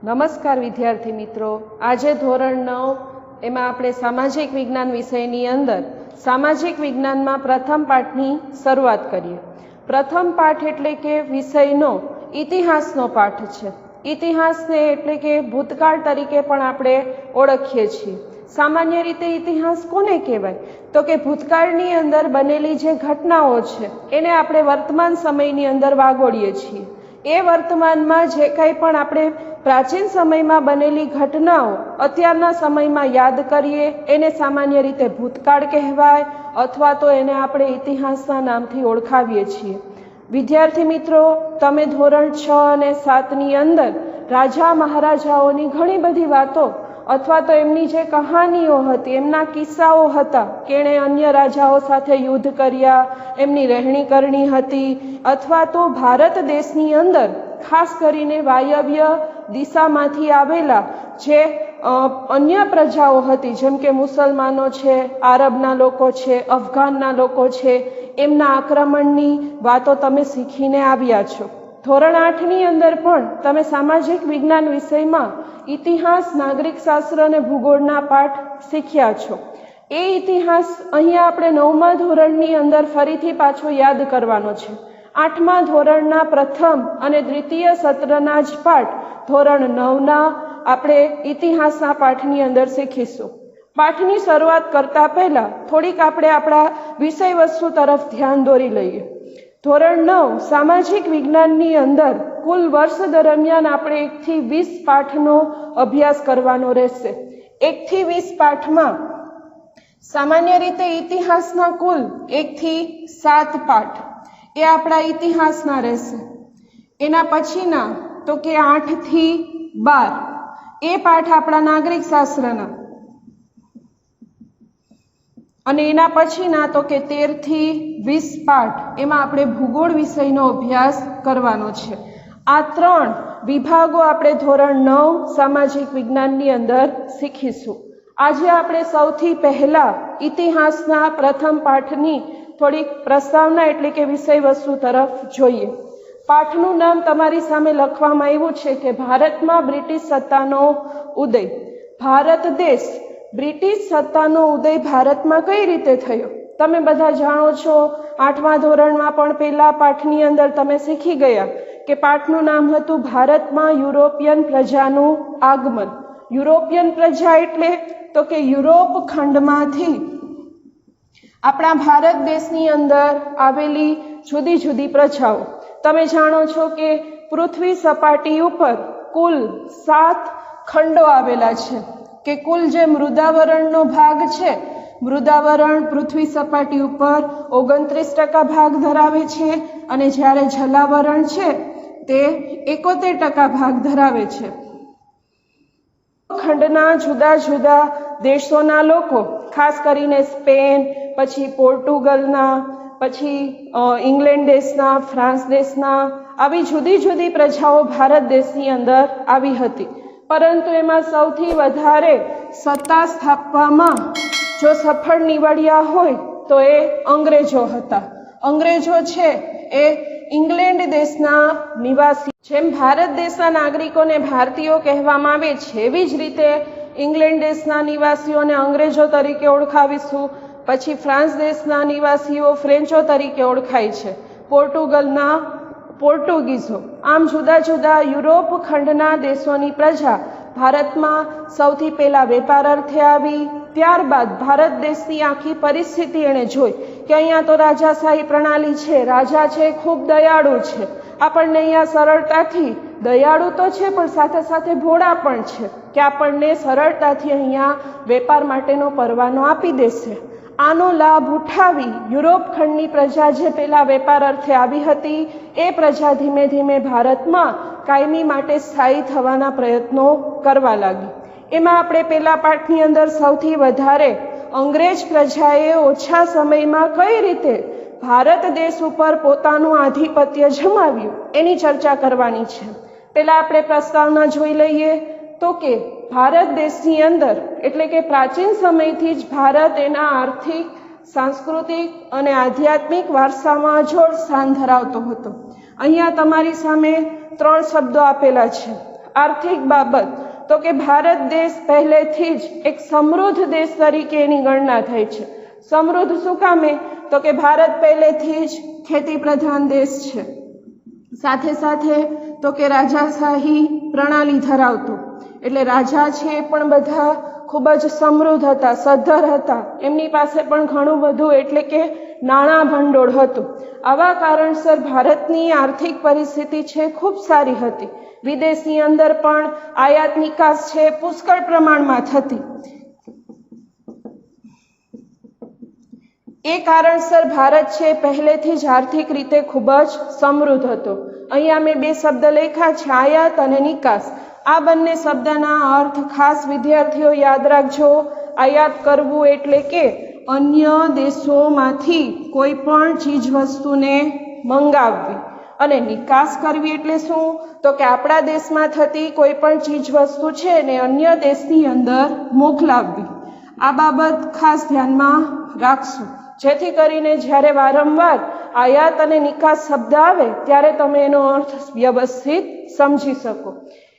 નમસ્કાર વિદ્યાર્થી મિત્રો, આજે ધોરણ 9 એમાં આપણે સામાજિક વિજ્ઞાન વિષયની અંદર સામાજિક વિજ્ઞાનમાં પ્રથમ પાઠની શરૂઆત કરીએ। પ્રથમ પાઠ એટલે કે વિષયનો ઇતિહાસનો પાઠ છે। ઇતિહાસને એટલે કે ભૂતકાળ તરીકે પણ આપણે ઓળખીએ છીએ। સામાન્ય રીતે ઇતિહાસ કોને કહેવાય? તો કે ભૂતકાળની અંદર બનેલી જે ઘટનાઓ છે એને આપણે વર્તમાન સમયની અંદર વાગોળીએ છીએ। એ વર્તમાનમાં જે કંઈ પણ આપણે પ્રાચીન સમયમાં બનેલી ઘટનાઓ અત્યારના સમયમાં યાદ કરીએ એને સામાન્ય રીતે ભૂતકાળ કહેવાય અથવા તો એને આપણે ઇતિહાસના નામથી ઓળખાવીએ છીએ। વિદ્યાર્થી મિત્રો, તમે ધોરણ 6 અને 7ની અંદર રાજા મહારાજાઓની ઘણી બધી વાતો અથવા તો એમની જે કહાનીઓ હતી, એમના કિસ્સાઓ હતા કે એણે અન્ય રાજાઓ સાથે યુદ્ધ કર્યા, એમની રહેણી કરણી હતી, અથવા તો ભારત દેશની અંદર ખાસ કરીને વાયવ્ય દિશામાંથી આવેલા જે અન્ય પ્રજાઓ હતી, જેમ કે મુસલમાનો છે, આરબના લોકો છે, અફઘાનના લોકો છે, એમના આક્રમણની વાતો તમે શીખીને આવ્યા છો। ધોરણ 8ની અંદર પણ તમે સામાજિક વિજ્ઞાન વિષયમાં ઇતિહાસ, નાગરિક શાસ્ત્ર અને ભૂગોળના પાઠ શીખ્યા છો। એ ઇતિહાસ અહીંયા આપણે 9મા ધોરણની અંદર ફરીથી પાછો યાદ કરવાનો છે। 8મા ધોરણના પ્રથમ અને દ્વિતીય સત્રના જ પાઠ ધોરણ 9ના આપણે ઇતિહાસના પાઠની અંદર શીખીશું। પાઠની શરૂઆત કરતા પહેલા થોડીક આપણે આપણા વિષય વસ્તુ તરફ ધ્યાન દોરી લઈએ। ધોરણ 9 સામાજિક વિજ્ઞાનની અંદર કુલ વર્ષ દરમિયાન આપણે 1 થી 20 પાઠનો અભ્યાસ કરવાનો રહેશે। 1 થી 20 પાઠમાં સામાન્ય રીતે ઇતિહાસના કુલ 1 થી 7 પાઠ એ આપણા ઇતિહાસના રહેશે। એના પછીના તો કે 8 થી 12 એ પાઠ આપણા નાગરિક શાસ્ત્રના, અને એના પછીના તો કે 13 થી 20 પાઠ એમાં આપણે ભૂગોળ વિષયનો અભ્યાસ કરવાનો છે। આ 3 વિભાગો આપણે ધોરણ 9 સામાજિક વિજ્ઞાનની અંદર શીખીશું। આજે આપણે સૌથી પહેલા ઇતિહાસના પ્રથમ પાઠની થોડીક પ્રસ્તાવના એટલે કે વિષય વસ્તુ તરફ જોઈએ। પાઠનું નામ તમારી સામે લખવામાં આવ્યું છે કે ભારતમાં બ્રિટિશ સત્તાનો ઉદય। ભારત દેશ, બ્રિટિશ સત્તાનો ઉદય ભારતમાં કઈ રીતે થયો? તમે બધા જાણો છો, 8મા ધોરણમાં પણ પહેલા પાઠની અંદર તમે શીખી ગયા કે પાઠનું નામ હતું ભારતમાં યુરોપિયન પ્રજાનું આગમન। યુરોપિયન પ્રજા એટલે તો કે યુરોપ ખંડમાંથી આપણા ભારત દેશની અંદર આવેલી જુદી જુદી પ્રજાઓ। તમે જાણો છો કે પૃથ્વી સપાટી ઉપર કુલ 7 ખંડો આવેલા છે, કે કુલ જે મૃદાવરણનો ભાગ છે, મૃદાવરણ પૃથ્વી સપાટી ઉપર 29% ભાગ ધરાવે છે, અને જ્યારે જલાવરણ છે તે 71% ભાગ ધરાવે છે। ખંડના જુદા જુદા દેશોના લોકો, ખાસ કરીને સ્પેન, પછી પોર્ટુગલના, પછી ઇંગ્લેન્ડ દેશના, ફ્રાન્સ દેશના, આવી જુદી જુદી પ્રજાઓ ભારત દેશની અંદર આવી હતી। પરંતુ એમાં સૌથી વધારે સત્તા સ્થાપવામાં જો સફળ નીવડ્યા હોય તો એ અંગ્રેજો હતા। અંગ્રેજો છે એ ઇંગ્લેન્ડ દેશના નિવાસી। જેમ ભારત દેશના નાગરિકોને ભારતીયો કહેવામાં આવે છે, એવી જ રીતે ઇંગ્લેન્ડ દેશના નિવાસીઓને અંગ્રેજો તરીકે ઓળખાવીશું। પછી ફ્રાન્સ દેશના નિવાસીઓ ફ્રેન્ચો તરીકે ઓળખાય છે, પોર્ટુગલના પોર્ટુગીઝો। આમ જુદા જુદા યુરોપ ખંડના દેશોની પ્રજા ભારતમાં સૌથી પહેલા વેપાર અર્થે આવી। ત્યારબાદ ભારત દેશની આખી પરિસ્થિતિ એણે જોઈ કે અહીંયા તો રાજાશાહી પ્રણાલી છે, રાજા છે ખૂબ દયાળુ છે, આપણને અહીંયા સરળતાથી, દયાળુ તો છે પણ સાથે સાથે ભોળા પણ છે, કે આપણને સરળતાથી અહીંયા વેપાર માટેનો પરવાનો આપી દેશે। આનો લાભ ઉઠાવી યુરોપ ખંડની પ્રજા જે પહેલા વેપાર અર્થે આવી હતી એ પ્રજા ધીમે ધીમે ભારતમાં કાયમી માટે સ્થાયી થવાના પ્રયત્નો કરવા લાગી। એમાં આપણે પહેલા પાઠની અંદર સૌથી વધારે અંગ્રેજ પ્રજાએ ઓછા સમયમાં કઈ રીતે ભારત દેશ ઉપર પોતાનું આધિપત્ય જમાવ્યું એની ચર્ચા કરવાની છે। પહેલા આપણે પ્રસ્તાવના જોઈ લઈએ તો કે ભારત દેશની અંદર એટલે કે પ્રાચીન સમયથી જ ભારત એના આર્થિક, સાંસ્કૃતિક અને આધ્યાત્મિક વારસામાં અજોડ સ્થાન ધરાવતો હતો। અહીંયા તમારી સામે 3 શબ્દો આપેલા છે। આર્થિક બાબત તો કે ભારત દેશ પહેલેથી જ એક સમૃદ્ધ દેશ તરીકે એની ગણના થઈ છે. સમૃદ્ધ શું કામે? તો કે ભારત પહેલેથી જ ખેતી પ્રધાન દેશ છે. સાથે સાથે તો કે રાજાશાહી પ્રણાલી ધરાવતો, એટલે રાજા છે એ પણ બધા ખૂબ જ સમૃદ્ધ હતા, સદ્ધર હતા, એમની પાસે પણ ઘણું બધું એટલે કે નાણાં ભંડોળ હતું. આવા કારણસર ભારતની આર્થિક પરિસ્થિતિ છે ખૂબ સારી હતી. વિદેશની અંદર પણ આયાત નિકાસ છે પુષ્કળ પ્રમાણમાં થતી. એ કારણસર ભારત છે પહેલેથી જ આર્થિક રીતે ખૂબ જ સમૃદ્ધ હતો. અહીંયા મેં બે શબ્દ લખ્યા છે, આયાત અને નિકાસ. આ બંને શબ્દના અર્થ ખાસ વિદ્યાર્થીઓ યાદ રાખજો. આયાત કરવું એટલે કે અન્ય દેશોમાંથી કોઈ પણ ચીજ વસ્તુને મંગાવવી, અને નિકાસ કરવી એટલે શું? તો કે આપણા દેશમાં થતી કોઈ પણ ચીજ વસ્તુ છે ને અન્ય દેશની અંદર મોકલાવવી. આ બાબત ખાસ ધ્યાનમાં રાખશું, જેથી કરીને જ્યારે વારંવાર આયાત અને નિકાસ શબ્દ આવે ત્યારે તમે એનો અર્થ વ્યવસ્થિત સમજી શકો.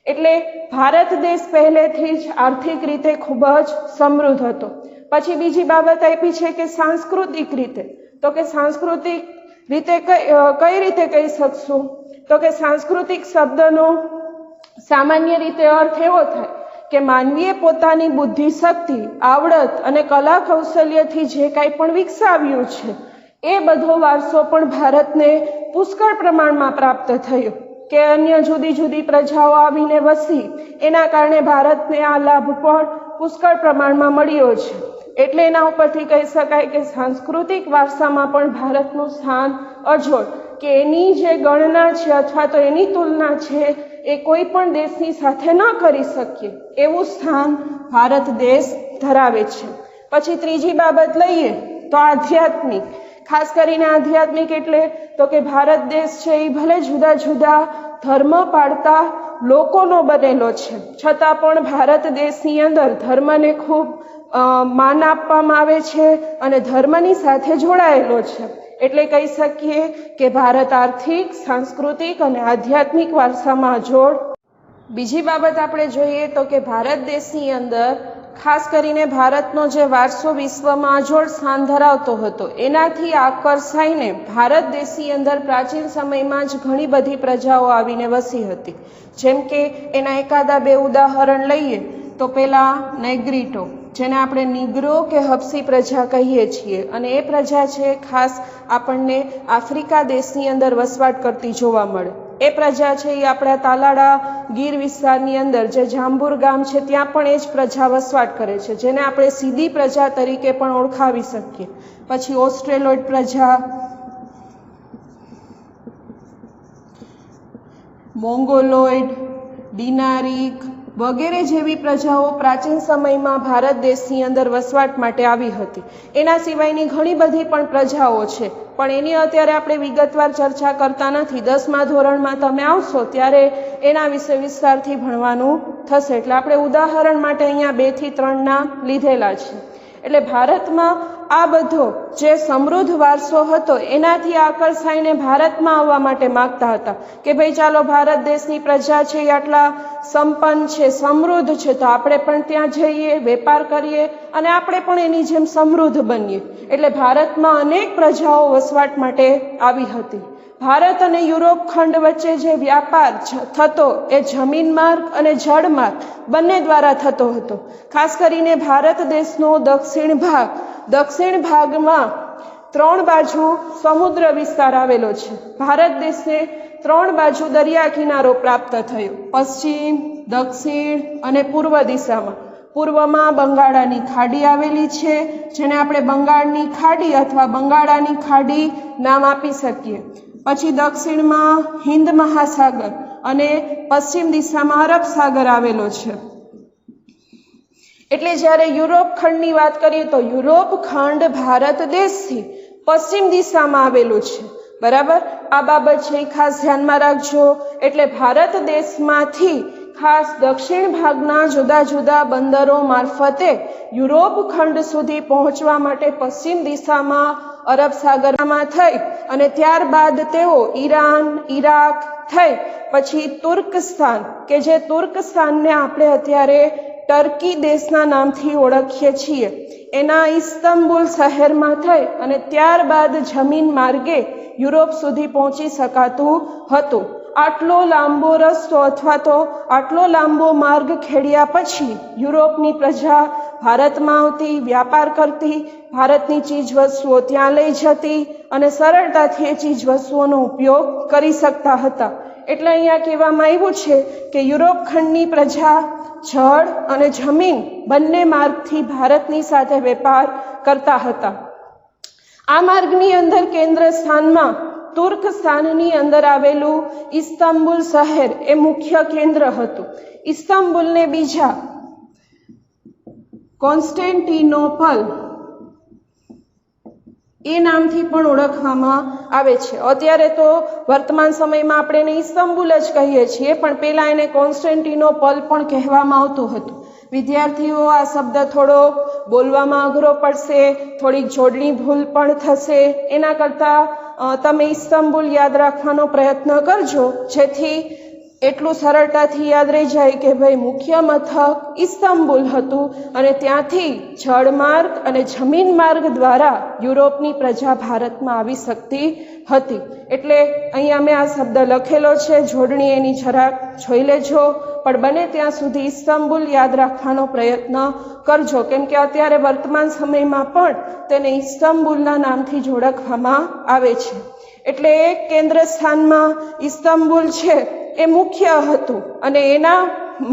એટલે ભારત દેશ પહેલેથી જ આર્થિક રીતે ખૂબ જ સમૃદ્ધ હતો. પછી બીજી બાબત આપી છે કે સાંસ્કૃતિક રીતે. તો કે સાંસ્કૃતિક રીતે કઈ રીતે કહી શકશું? તો કે સાંસ્કૃતિક શબ્દનો સામાન્ય રીતે અર્થ એવો થાય કે માનવીએ પોતાની બુદ્ધિ શક્તિ, આવડત અને કલા કૌશલ્યથી જે કાંઈ પણ વિકસાવ્યું છે એ બધો વારસો પણ ભારતને પુષ્કળ પ્રમાણમાં પ્રાપ્ત થયો, કે અન્ય જુદી જુદી પ્રજાઓ આવીને વસી, એના કારણે ભારતને આ લાભ પણ પુષ્કળ પ્રમાણમાં મળ્યો છે. એટલે એના ઉપરથી કહી શકાય કે સાંસ્કૃતિક વારસામાં પણ ભારતનું સ્થાન અજોડ, કે એની જે ગણના છે અથવા તો એની તુલના છે એ કોઈ પણ દેશની સાથે ન કરી શકીએ એવું સ્થાન ભારત દેશ ધરાવે છે. પછી ત્રીજી બાબત લઈએ તો આધ્યાત્મિક. ખાસ કરીને આધ્યાત્મિક એટલે તો કે ભારત દેશ છે એ ભલે જુદા જુદા ધર્મ પાળતા લોકોનો બનેલો છે, છતાં પણ ભારત દેશની અંદર ધર્મને ખૂબ માન આપવામાં આવે છે અને ધર્મની સાથે જોડાયેલો છે. એટલે કહી શકીએ કે ભારત આર્થિક, સાંસ્કૃતિક અને આધ્યાત્મિક વારસામાં અજોડ. બીજી બાબત આપણે જોઈએ તો કે ભારત દેશની અંદર ખાસ કરીને ભારતનો જે વારસો વિશ્વમાં અજોડ સ્થાન ધરાવતો હતો, એનાથી આકર્ષાઈને ભારત દેશની અંદર પ્રાચીન સમયમાં જ ઘણી બધી પ્રજાઓ આવીને વસી હતી. જેમ કે એના એકાદા બે ઉદાહરણ લઈએ તો પેલા નેગ્રીટો, જેને આપણે નિગ્રો કે હબસી પ્રજા કહીએ છીએ, અને એ પ્રજા છે ખાસ આપણને આફ્રિકા દેશની અંદર વસવાટ કરતી જોવા મળે. એ પ્રજા છે એ આપણા તાલાળા ગીર વિસ્તારની અંદર જે જાંબુર ગામ છે ત્યાં પણ એ જ પ્રજા વસવાટ કરે છે, જેને આપણે સીધી પ્રજા તરીકે પણ ઓળખાવી શકીએ. પછી ઓસ્ટ્રેલોઇડ પ્રજા, મોંગોલોઇડ, ડિનારિક વગેરે જેવી પ્રજાઓ પ્રાચીન સમયમાં ભારત દેશની અંદર વસવાટ માટે આવી હતી. એના સિવાયની ઘણી બધી પણ પ્રજાઓ છે, પણ એની અત્યારે આપણે વિગતવાર ચર્ચા કરતા નથી. 10મા ધોરણમાં તમે આવશો ત્યારે એના વિશે વિસ્તારથી ભણવાનું થશે. એટલે આપણે ઉદાહરણ માટે અહીંયા 2 થી 3 લીધેલા છે. એટલે ભારતમાં આ બધો જે સમૃદ્ધ વારસો હતો એનાથી આકર્ષાઈને ભારતમાં આવવા માટે માગતા હતા કે ભાઈ ચાલો ભારત દેશની પ્રજા છે એ આટલા સંપન્ન છે, સમૃદ્ધ છે, તો આપણે પણ ત્યાં જઈએ, વેપાર કરીએ અને આપણે પણ એની જેમ સમૃદ્ધ બનીએ. એટલે ભારતમાં અનેક પ્રજાઓ વસવાટ માટે આવી હતી. ભારત અને યુરોપ ખંડ વચ્ચે જે વ્યાપાર થતો એ જમીન માર્ગ અને જળ માર્ગ બંને દ્વારા થતો હતો. ખાસ કરીને ભારત દેશનો દક્ષિણ ભાગમાં 3 બાજુ સમુદ્ર વિસ્તાર આવેલો છે. ભારત દેશને 3 બાજુ દરિયા કિનારો પ્રાપ્ત થયો, પશ્ચિમ, દક્ષિણ અને પૂર્વ દિશામાં. પૂર્વમાં બંગાળાની ખાડી આવેલી છે, જેને આપણે બંગાળની ખાડી અથવા બંગાળાની ખાડી નામ આપી શકીએ. પછી દક્ષિણમાં હિન્દ મહાસાગર અને પશ્ચિમ દિશામાં અરબ સાગર આવેલો છે. એટલે જ્યારે યુરોપ ખંડની વાત કરીએ તો યુરોપ ખંડ ભારત દેશથી પશ્ચિમ દિશામાં આવેલું છે. બરાબર, આ બાબત છે એ ખાસ ધ્યાનમાં રાખજો. એટલે ભારત દેશમાંથી ખાસ દક્ષિણ ભાગના જુદા જુદા બંદરો મારફતે યુરોપ ખંડ સુધી પહોંચવા માટે પશ્ચિમ દિશામાં અરબ સાગરમાં થઈ અને ત્યારબાદ તેઓ ઈરાન, ઈરાક થઈ પછી તુર્કસ્તાન, કે જે તુર્કસ્તાનને આપણે અત્યારે ટર્કી દેશના નામથી ઓળખીએ છીએ, એના ઇસ્તંબુલ શહેરમાં થઈ અને ત્યારબાદ જમીન માર્ગે યુરોપ સુધી પહોંચી શકાતું હતું. આટલો લાંબો રસ્તો અથવા તો આટલો લાંબો માર્ગ ખેડ્યા પછી યુરોપની પ્રજા ભારતમાં આવતી, વ્યાપાર કરતી, ભારતની ચીજવસ્તુઓ ત્યાં લઈ જતી અને સરળતાથી એ ચીજવસ્તુઓનો ઉપયોગ કરી શકતા હતા. એટલે અહીંયા કહેવામાં આવ્યું છે કે યુરોપ ખંડની પ્રજા જળ અને જમીન બંને માર્ગથી ભારતની સાથે વેપાર કરતા હતા. આ માર્ગની અંદર કેન્દ્ર સ્થાનમાં તુર્કસ્તાનની અંદર આવેલું ઇસ્તંબુલ શહેર એ મુખ્ય કેન્દ્ર હતું. ઇસ્તંબુલને બીજા કોન્સ્ટેન્ટિનોપલ એ નામથી પણ ઓળખવામાં આવે છે. અત્યારે તો વર્તમાન સમયમાં આપણે એને ઇસ્તંબુલ જ કહીએ છીએ, પણ પહેલા એને કોન્સ્ટેન્ટિનોપલ પણ કહેવામાં આવતું હતું. વિદ્યાર્થીઓ આ શબ્દ થોડો બોલવામાં અઘરો પડશે, થોડીક જોડણી ભૂલ પણ થશે. એના કરતાં તમે ઇસ્તંબુલ યાદ રાખવાનો પ્રયત્ન કરજો, જેથી એટલું સરળતાથી યાદ રહી જાય કે ભાઈ મુખ્ય મથક ઇસ્તંબુલ હતું અને ત્યાંથી જળમાર્ગ અને જમીન માર્ગ દ્વારા યુરોપની પ્રજા ભારતમાં આવી શકતી હતી. એટલે અહીંયા મેં આ શબ્દ લખેલો છે, જોડણી એની જરાક જોઈ લેજો, પણ બને ત્યાં સુધી ઇસ્તંબુલ યાદ રાખવાનો પ્રયત્ન કરજો, કેમ કે અત્યારે વર્તમાન સમયમાં પણ તેને ઇસ્તંબુલના નામથી જ ઓળખવામાં આવે છે. એટલે એક કેન્દ્ર સ્થાનમાં ઇસ્તંબુલ છે એ મુખ્ય હતું અને એના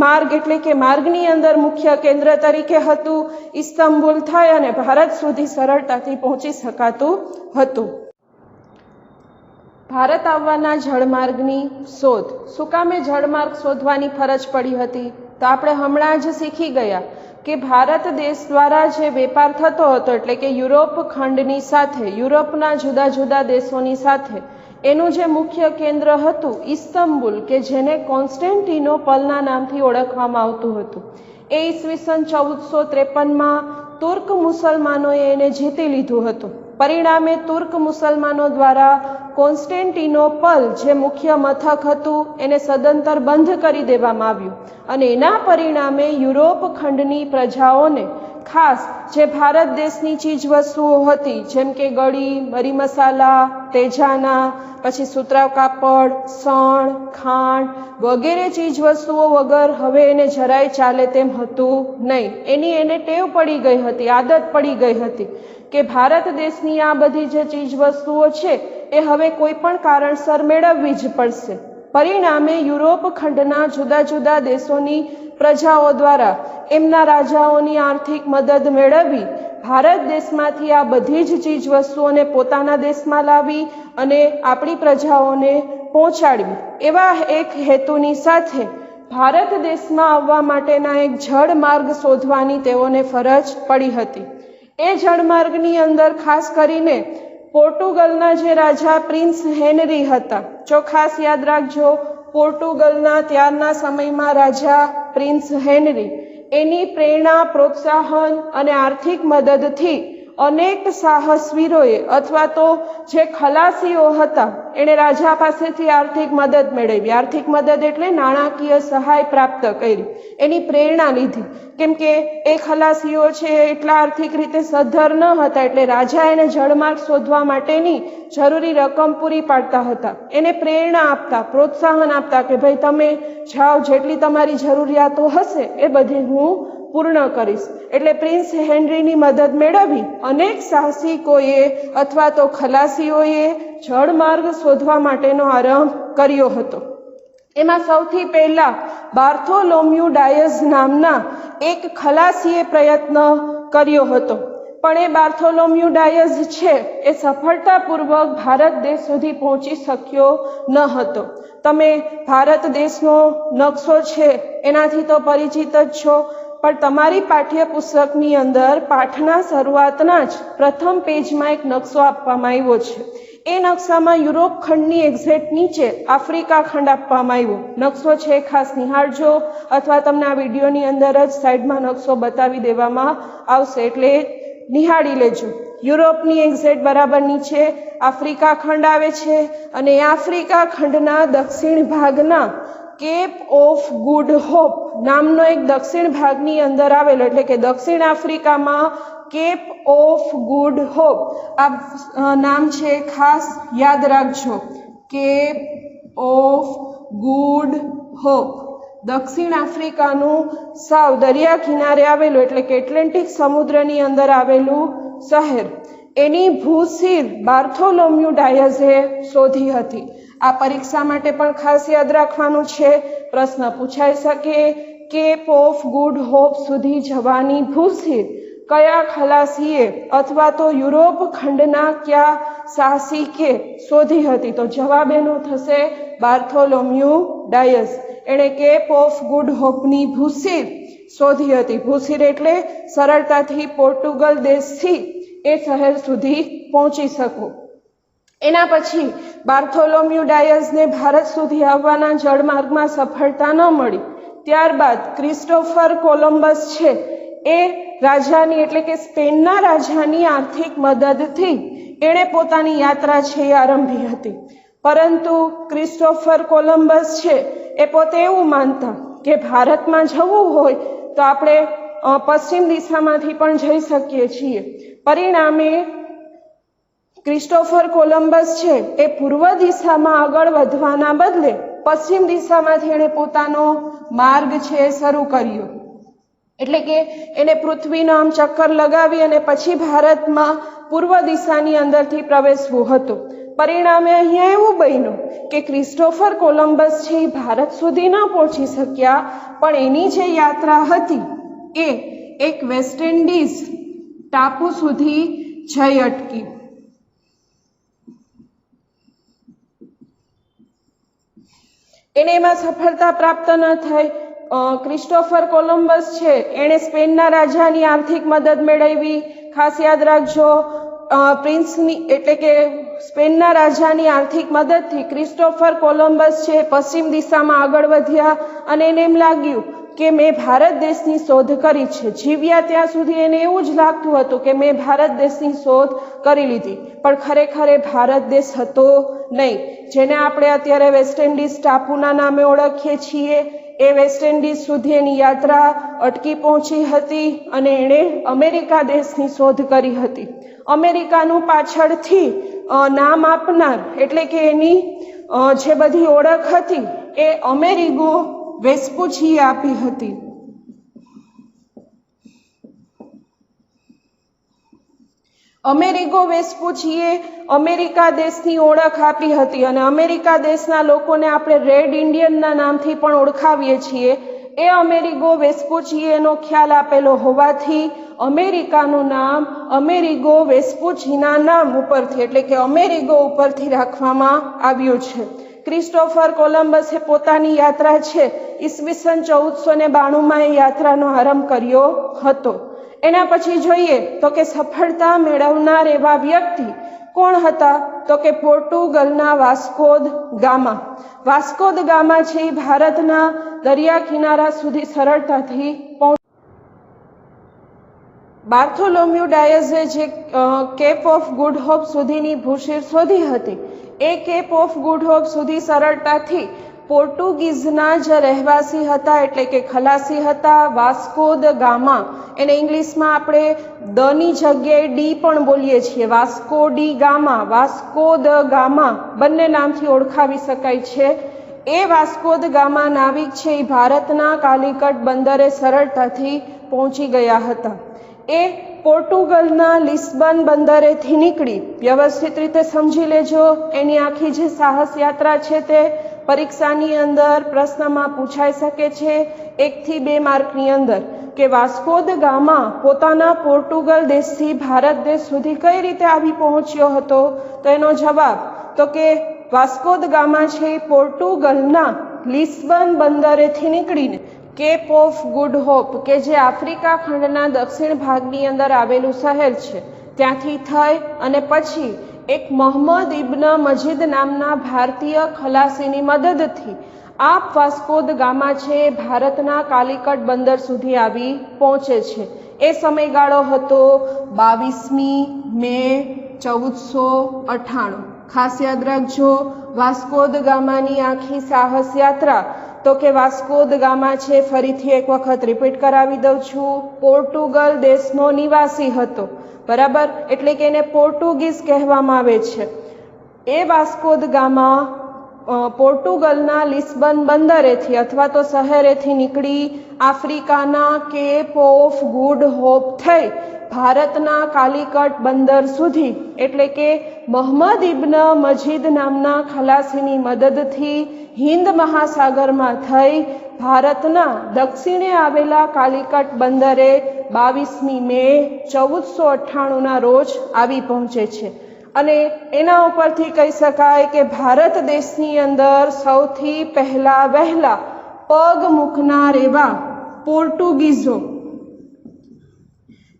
માર્ગ એટલે કે માર્ગની અંદર મુખ્ય કેન્દ્ર તરીકે હતું. ઇસ્તંબુલ થાય અને ભારત સુધી સરળતાથી પહોંચી શકાતું હતું. ભારત આવવાના જળમાર્ગની શોધ. શું કામે જળમાર્ગ શોધવાની ફરજ પડી હતી? તો આપણે હમણાં જ શીખી ગયા કે ભારત દેશ દ્વારા જે વેપાર થતો હતો, એટલે કે યુરોપ ખંડની સાથે, યુરોપના જુદા જુદા દેશોની સાથે એનું જે મુખ્ય કેન્દ્ર હતું ઇસ્તંબુલ, કે જેને કોન્સ્ટેન્ટિનોપલના નામથી ઓળખવામાં આવતું હતું, એ ઈસવીસન 1453માં તુર્ક મુસલમાનોએ એને જીતી લીધું હતું. પરિણામે તુર્ક મુસલમાનો દ્વારા કોન્સ્ટેન્ટિનોપલ જે મુખ્ય મથક હતું એને સદંતર બંધ કરી દેવામાં આવ્યું અને એના પરિણામે યુરોપ ખંડની પ્રજાઓને ખાસ જે ભારત દેશની ચીજવસ્તુઓ હતી, જેમ કે ગળી, મરી મસાલા, તેજાના, પછી સુતરાઉ કાપડ, સણ, ખાંડ વગેરે ચીજવસ્તુઓ વગર હવે એને જરાય ચાલે તેમ હતું નહીં. એને ટેવ પડી ગઈ હતી, આદત પડી ગઈ હતી કે ભારત દેશની આ બધી જે ચીજવસ્તુઓ છે એ હવે કોઈ પણ કારણસર મેળવવી જ પડશે. પરિણામે યુરોપ ખંડના જુદા જુદા દેશોની પ્રજાઓ દ્વારા એમના રાજાઓની આર્થિક મદદ મેળવી ભારત દેશમાંથી આ બધી જ ચીજવસ્તુઓને પોતાના દેશમાં લાવી અને આપણી પ્રજાઓને પહોંચાડવી, એવા એક હેતુની સાથે ભારત દેશમાં આવવા માટેના એક જળમાર્ગ શોધવાની તેઓને ફરજ પડી હતી. એ જળમાર્ગની અંદર ખાસ કરીને પોર્ટુગલના જે રાજા પ્રિન્સ હેનરી હતા, જો ખાસ યાદ રાખજો, પોર્ટુગલના ત્યારના સમયમાં રાજા પ્રિન્સ હેનરી, એની પ્રેરણા, પ્રોત્સાહન અને આર્થિક મદદથી અનેક સાહસવીરોએ અથવા તો જે ખલાસીઓ હતા એણે રાજા પાસેથી આર્થિક મદદ મેળવી. આર્થિક મદદ એટલે નાણાકીય સહાય પ્રાપ્ત કરી, એની પ્રેરણા લીધી. કેમ કે એ ખલાસીઓ છે એટલા આર્થિક રીતે સદ્ધર ન હતા, એટલે રાજા એને જળમાર્ગ શોધવા માટેની જરૂરી રકમ પૂરી પાડતા હતા, એને પ્રેરણા આપતા, પ્રોત્સાહન આપતા કે ભાઈ તમે જાઓ, જેટલી તમારી જરૂરિયાતો હશે એ બધી હું પૂર્ણ કરીશ. એટલે પ્રિન્સ હેનરીની મદદ મેળવી અનેક સાહસિકોએ અથવા તો ખલાસીઓએ જળમાર્ગ શોધવા માટેનો આરંભ કર્યો હતો. એમાં સૌથી પહેલા બાર્થોલોમ્યુ ડાયઝ નામના એક ખલાસીએ પ્રયત્ન કર્યો હતો, પણ એ બાર્થોલોમ્યુ ડાયઝ છે એ સફળતાપૂર્વક ભારત દેશ સુધી પહોંચી શક્યો ન હતો. તમે ભારત દેશનો નકશો છે એનાથી તો પરિચિત જ છો, પણ તમારી પાઠ્યપુસ્તકની અંદર પાઠના શરૂઆતના જ પ્રથમ પેજમાં એક નકશો આપવામાં આવ્યો છે. એ નકશામાં યુરોપ ખંડની એક્ઝેક્ટ નીચે આફ્રિકા ખંડ આપવામાં આવ્યો. નકશો છે ખાસ નિહાળજો, અથવા તમને આ વિડીયોની અંદર જ સાઈડમાં નકશો બતાવી દેવામાં આવશે, એટલે નિહાળી લેજો. યુરોપની એક્ઝેક્ટ બરાબર નીચે આફ્રિકા ખંડ આવે છે, અને એ આફ્રિકા ખંડના દક્ષિણ ભાગના કેપ ઓફ ગુડ હોપ નામનો એક દક્ષિણ ભાગની અંદર આવેલો, એટલે કે દક્ષિણ આફ્રિકામાં કેપ ઓફ ગુડ હોપ આ નામ છે, ખાસ યાદ રાખજો. કેપ ઓફ ગુડ હોપ દક્ષિણ આફ્રિકાનું સાવ દરિયા કિનારે આવેલું, એટલે કે એટલાન્ટિક સમુદ્રની અંદર આવેલું શહેર. એની ભૂશીર બાર્થોલોમ્યુ ડાયઝે શોધી હતી. આ પરીક્ષા માટે પણ ખાસ યાદ રાખવાનું છે, પ્રશ્ન પૂછાઈ શકે. કેપ ઓફ ગુડ હોપ સુધી જવાની ભૂશીર કયા ખલાસીએ અથવા તો યુરોપ ખંડના કયા સાહસિકે શોધી હતી? તો જવાબ એનો થશે બાર્થોલોમ્યુ ડાયસ. એણે કેપ ઓફ ગુડ હોપની ભૂશીર શોધી હતી. ભૂશીર એટલે સરળતાથી પોર્ટુગલ દેશથી એ શહેર સુધી પહોંચી શકો. એના પછી બાર્થોલોમ્યુ ડાયસને ભારત સુધી આવવાના જળમાર્ગમાં સફળતા ન મળી. ત્યારબાદ ક્રિસ્ટોફર કોલમ્બસ છે એ રાજાની એટલે કે સ્પેનના રાજાની આર્થિક મદદથી એણે પોતાની યાત્રા છે એ આરંભી હતી. પરંતુ ક્રિસ્ટોફર કોલમ્બસ છે એ પોતે એવું માનતા કે ભારતમાં જવું હોય તો આપણે પશ્ચિમ દિશામાંથી પણ જઈ શકીએ છીએ. પરિણામે ક્રિસ્ટોફર કોલમ્બસ છે એ પૂર્વ દિશામાં આગળ વધવાના બદલે પશ્ચિમ દિશામાંથી એણે પોતાનો માર્ગ છે શરૂ કર્યો. એટલે કે એને પૃથ્વીનો આમ ચક્કર લગાવી અને પછી ભારતમાં પૂર્વ દિશાની અંદરથી પ્રવેશવું હતું. પરિણામે અહીંયા એવું બન્યું કે ક્રિસ્ટોફર કોલમ્બસ છે એ ભારત સુધી ન પહોંચી શક્યા, પણ એની જે યાત્રા હતી એ એક વેસ્ટ ઇન્ડિઝ ટાપુ સુધી જઈ અટકી. એને એમાં સફળતા પ્રાપ્ત ન થઈ. ક્રિસ્ટોફર કોલમ્બસ છે એણે સ્પેનના રાજાની આર્થિક મદદ મેળવી. ખાસ યાદ રાખજો, પ્રિન્સની એટલે કે સ્પેનના રાજાની આર્થિક મદદથી ક્રિસ્ટોફર કોલમ્બસ છે પશ્ચિમ દિશામાં આગળ વધ્યા, અને એને એમ લાગ્યું કે મેં ભારત દેશની શોધ કરી છે. જીવ્યા ત્યાં સુધી એને એવું જ લાગતું હતું કે મેં ભારત દેશની શોધ કરી લીધી, પણ ખરેખર એ ભારત દેશ હતો નહીં, જેને આપણે અત્યારે વેસ્ટ ઇન્ડિઝ ટાપુના નામે ઓળખીએ છીએ. એ વેસ્ટ ઇન્ડિઝ સુધી એની યાત્રા અટકી પહોંચી હતી, અને એણે અમેરિકા દેશની શોધ કરી હતી. અમેરિકાનું પાછળથી નામ આપનાર એટલે કે એની જે બધી ઓળખ હતી એ અમેરિગો વેસ્પુચીએ આપી હતી. અમેરિગો વેસ્પુચીએ અમેરિકા દેશની ઓળખ આપી હતી, અને અમેરિકા દેશના લોકોને આપણે રેડ ઇન્ડિયનના નામથી પણ ઓળખાવીએ છીએ. એ અમેરિગો વેસ્પુચીએનો ખ્યાલ આપેલો હોવાથી અમેરિકાનું નામ અમેરિગો વેસ્પુચીના નામ ઉપરથી એટલે કે અમેરિગો ઉપરથી રાખવામાં આવ્યું છે. ક્રિસ્ટોફર કોલમ્બસે પોતાની યાત્રા છે ઈસવીસન 1492માં એ યાત્રાનો આરંભ કર્યો હતો. એના પછી જોઈએ તો કે સફળતા મેળવનાર એવા વ્યક્તિ કોણ હતા? તો કે પોર્ટુગલના Vasco da Gama. Vasco da Gama છે એ ભારતના દરિયા કિનારા સુધી સરળતાથી બાર્થોલોમ્યુ ડાયઝે જે કેપ ઓફ ગુડ હોપ સુધીની ભૂશીર શોધી હતી, એ કેપ ઓફ ગુડ હોપ સુધી સરળતાથી પોર્ટુગીઝના જે રહેવાસી હતા એટલે કે ખલાસી હતા વાસ્કો દ ગામા, એને ઇંગ્લિશમાં આપણે દની જગ્યાએ ડી પણ બોલીએ છીએ. Vasco da Gama, Vasco da gamma બંને નામથી ઓળખાવી શકાય છે. એ વાસ્કો દ ગામા નાવિક છે એ ભારતના કાલિકટ બંદરે સરળતાથી પહોંચી ગયા હતા. એ પોર્ટુગલના લિસ્બન બંદરેથી નીકળી, વ્યવસ્થિત રીતે સમજી લેજો, એની આખી જે સાહસ યાત્રા છે તે પરીક્ષાની અંદર પ્રશ્નમાં પૂછાઈ શકે છે 1 થી 2 માર્કની અંદર, કે વાસ્કો દ ગામા પોતાના પોર્ટુગલ દેશથી ભારત દેશ સુધી કઈ રીતે આવી પહોંચ્યો હતો? તો એનો જવાબ તો કે વાસ્કો દ ગામા છે પોર્ટુગલના લિસ્બન બંદરેથી નીકળીને કેપ ઓફ ગુડ હોપ કે જે આફ્રિકા ખંડના દક્ષિણ ભાગની અંદર આવેલું શહેર છે ત્યાંથી થઈ અને પછી એક મોહમ્મદ ઇબ્ન મજીદ નામના ભારતીય ખલાસીની મદદથી આ વાસ્કો દ ગામા છે ભારતના કાલિકટ બંદર સુધી આવી પહોંચે છે। એ સમયગાળો હતો 22મી મે 1498। ખાસ યાદ રાખજો, વાસ્કો દ ગામાની આખી સાહસ યાત્રા તો કે વાસ્કો દ ગામા છે, ફરીથી એક વખત રિપીટ કરાવી દઉં છું, પોર્ટુગલ દેશનો નિવાસી હતો, બરાબર, એટલે કે એને પોર્ટુગીઝ કહેવામાં આવે છે। એ વાસ્કો દ ગામા પોર્ટુગલના લિસ્બન બંદરેથી અથવા તો શહેરેથી નીકળી આફ્રિકાના કેપ ઓફ ગુડ હોપ થઈ ભારતના કાલિકટ બંદર સુધી, એટલે કે મોહમ્મદ ઇબ્ન મજીદ નામના ખલાસીની મદદથી હિન્દ મહાસાગરમાં થઈ ભારતના દક્ષિણે આવેલા કાલિકટ બંદરે 22મી મે 1498ના રોજ આવી પહોંચે છે। અને એના ઉપરથી કહી શકાય કે ભારત દેશની અંદર સૌથી વહેલા પગ મૂકનાર એવા પોર્ટુગીઝો,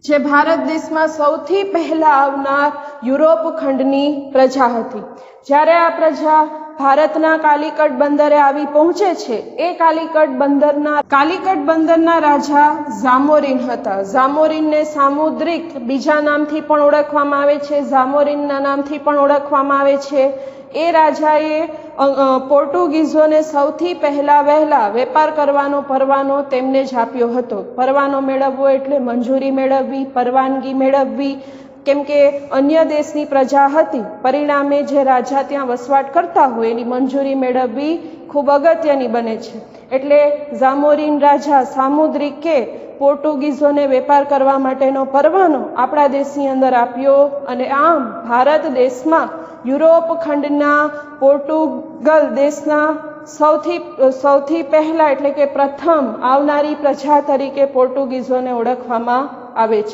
જે ભારત દેશમાં સૌથી પહેલા આવનાર યુરોપ ખંડની પ્રજા હતી। જ્યારે આ પ્રજા ભારતના કાલિકટ બંદરે આવી પહોંચે છે, એ કાલિકટ બંદરના રાજા ઝામોરીન હતા। ઝામોરીનને સામુદ્રિક બીજા નામથી પણ ઓળખવામાં આવે છે, ઝામોરીનના નામથી પણ ઓળખવામાં આવે છે। એ રાજાએ પોર્ટુગીઝોને સૌથી વહેલા વેપાર કરવાનો પરવાનો તેમને જ આપ્યો હતો। પરવાનો મેળવવો એટલે મંજૂરી મેળવવી, પરવાનગી મેળવવી, કેમ કે અન્ય દેશની પ્રજા હતી, પરિણામે જે રાજા ત્યાં વસવાટ કરતા હોય એની મંજૂરી મેળવવી ખૂબ અગત્યની બને છે। એટલે ઝામોરીન રાજા સામુદ્રિકે પોર્ટુગીઝોને વેપાર કરવા માટેનો પરવાનો આપણા દેશની અંદર આપ્યો, અને આમ ભારત દેશમાં યુરોપ ખંડના પોર્ટુગલ દેશના સૌથી પહેલા એટલે કે પ્રથમ આવનારી પ્રજા તરીકે પોર્ટુગીઝોને ઓળખવામાં આવે છે।